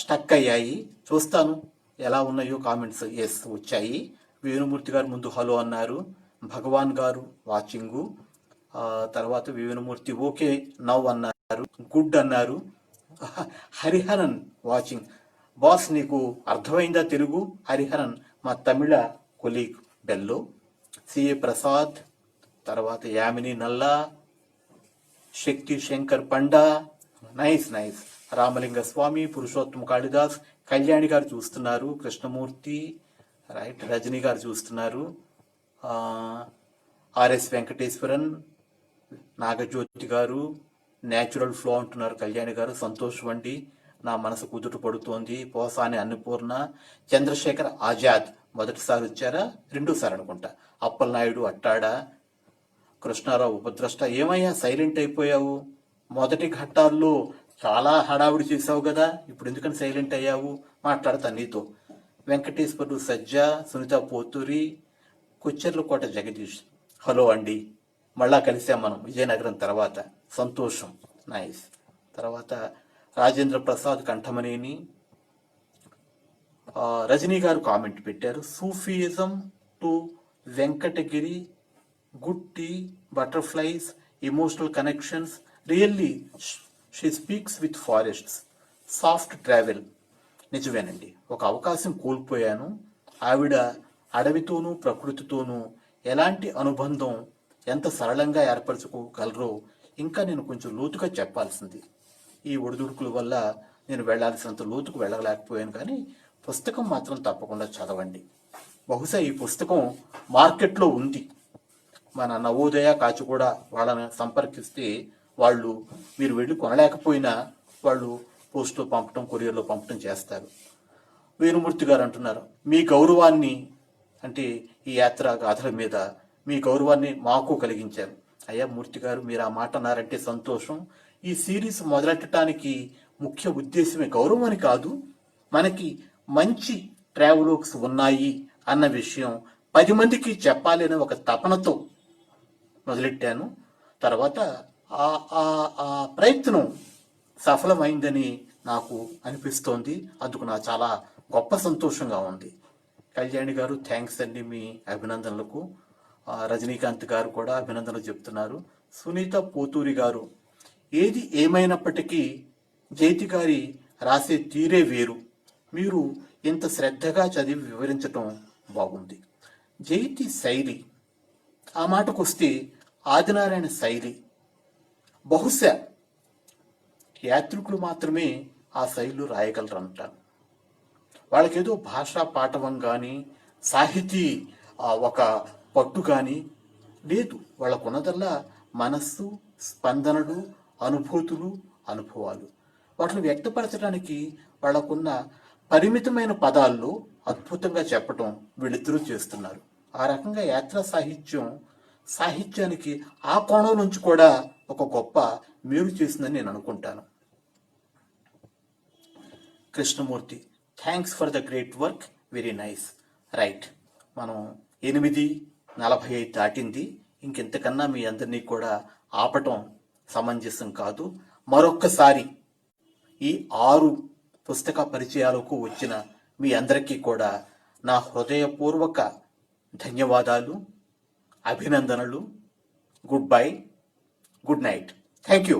స్టక్ అయ్యాయి. చూస్తాను ఎలా ఉన్నాయో కామెంట్స్. ఎస్, వచ్చాయి. వేణుమూర్తి గారు ముందు హలో అన్నారు. భగవాన్ గారు వాచింగు. తర్వాత వేణుమూర్తి ఓకే నవ్ అన్నారు, గుడ్ అన్నారు. హరిహరన్ వాచింగ్. బాస్ నీకు అర్థమైందా తెలుగు? హరిహరన్ మా తమిళ కొలీగ్ బెల్లో. సిఏ ప్రసాద్, తర్వాత యామిని నల్లా, శక్తి శంకర్ పండా, నైస్. రామలింగ స్వామి, పురుషోత్తమ కాళిదాస్, కళ్యాణి గారు చూస్తున్నారు, కృష్ణమూర్తి రైట్, రజనీ గారు చూస్తున్నారు, ఆర్ఎస్ వెంకటేశ్వరన్, నాగజ్యోతి గారు, న్యాచురల్ ఫ్లో అంటున్నారు కళ్యాణి గారు. సంతోషం అండి, నా మనసు కుదుట పడుతోంది. పోసాని అన్నపూర్ణ, చంద్రశేఖర్ ఆజాద్ మొదటిసారి వచ్చారా, 2సారి అనుకుంటా. అప్పలనాయుడు అట్టాడా, కృష్ణారావు ఉపద్రష్ట. ఏమయ్యా సైలెంట్ అయిపోయావు? మొదటి ఘట్టాల్లో చాలా హడావుడి చేసావు కదా, ఇప్పుడు ఎందుకని సైలెంట్ అయ్యావు? మాట్లాడతా నీతో. వెంకటేశ్వరుడు సజ్జ, సునీత పోతూరి, కొచ్చెర్లకోట జగదీష్ హలో అండి. మళ్ళా కలిసాం మనం విజయనగరం తర్వాత. సంతోషం, నైస్. తర్వాత రాజేంద్ర ప్రసాద్ కంఠమనేని, రజనీ గారు కామెంట్ పెట్టారు. సూఫియిజం to Venkatagiri, good tea, butterflies, emotional connections, really she speaks with forests, soft travel. నిజమేనండి, ఒక అవకాశం కోల్పోయాను. ఆవిడ అడవితోనూ ప్రకృతితోనూ ఎలాంటి అనుబంధం ఎంత సరళంగా ఏర్పరచుకోగలరో ఇంకా నేను కొంచెం లోతుగా చెప్పాల్సింది. ఈ ఒడిదుడుకుల వల్ల నేను వెళ్లాల్సినంత లోతుకు వెళ్ళలేకపోయాను. కానీ పుస్తకం మాత్రం తప్పకుండా చదవండి. బహుశా ఈ పుస్తకం మార్కెట్లో ఉంది. మన నవోదయ కాచిగూడ వాళ్ళని సంపర్కిస్తే వాళ్ళు మీరు వెళ్ళి కొనలేకపోయినా వాళ్ళు పోస్ట్లో పంపటం, కొరియర్లో పంపటం చేస్తారు. వేణుమూర్తి గారు అంటున్నారు, మీ గౌరవాన్ని అంటే ఈ యాత్రా గాథల మీద మీ గౌరవాన్ని మాకు కలిగించారు. అయ్యా మూర్తి గారు, మీరు ఆ మాట అన్నారంటే సంతోషం. ఈ సిరీస్ మొదలెట్టడానికి ముఖ్య ఉద్దేశమే గౌరవం అని కాదు, మనకి మంచి ట్రావెలోగ్స్ ఉన్నాయి అన్న విషయం 10 మందికి చెప్పాలి అనే ఒక తపనతో మొదలెట్టాను. తర్వాత ఆ ప్రయత్నం సఫలమైందని నాకు అనిపిస్తోంది. అందుకు నాకు చాలా గొప్ప సంతోషంగా ఉంది. కళ్యాణి గారు థ్యాంక్స్ అండి మీ అభినందనలకు. రజనీకాంత్ గారు కూడా అభినందనలు చెప్తున్నారు. సునీత పోతూరి గారు, ఏది ఏమైనప్పటికీ జైతి గారి రాసే తీరే వేరు. మీరు ఇంత శ్రద్ధగా చదివి వివరించటం బాగుంది. జైతి శైలి, ఆ మాటకొస్తే ఆదినారాయణ శైలి, బహుశా యాత్రికులు మాత్రమే ఆ శైలిలో రాయగలరు అంటారు. వాళ్ళకేదో భాషా పాఠవం కానీ సాహితీ ఒక పట్టు కానీ లేదు. వాళ్ళకున్నదల్లా మనస్సు, స్పందనలు, అనుభూతులు, అనుభవాలు. వాటిని వ్యక్తపరచడానికి వాళ్ళకున్న పరిమితమైన పదాల్లో అద్భుతంగా చెప్పటం వీళ్ళిద్దరూ చేస్తున్నారు. ఆ రకంగా యాత్రా సాహిత్యానికి ఆ కోణం నుంచి కూడా ఒక గొప్ప మేలు చేసిందని నేను అనుకుంటాను. Krishnamurthy, thanks for the great work, very nice. Right, మనం 8:45 దాటింది. ఇంకెంతకన్నా మీ అందరినీ కూడా ఆపటం సమంజసం కాదు. మరొక్కసారి ఈ 6 పుస్తక పరిచయాలకు వచ్చిన మీ అందరికీ కూడా నా హృదయపూర్వక ధన్యవాదాలు, అభినందనలు. Good bye, good night. Thank you.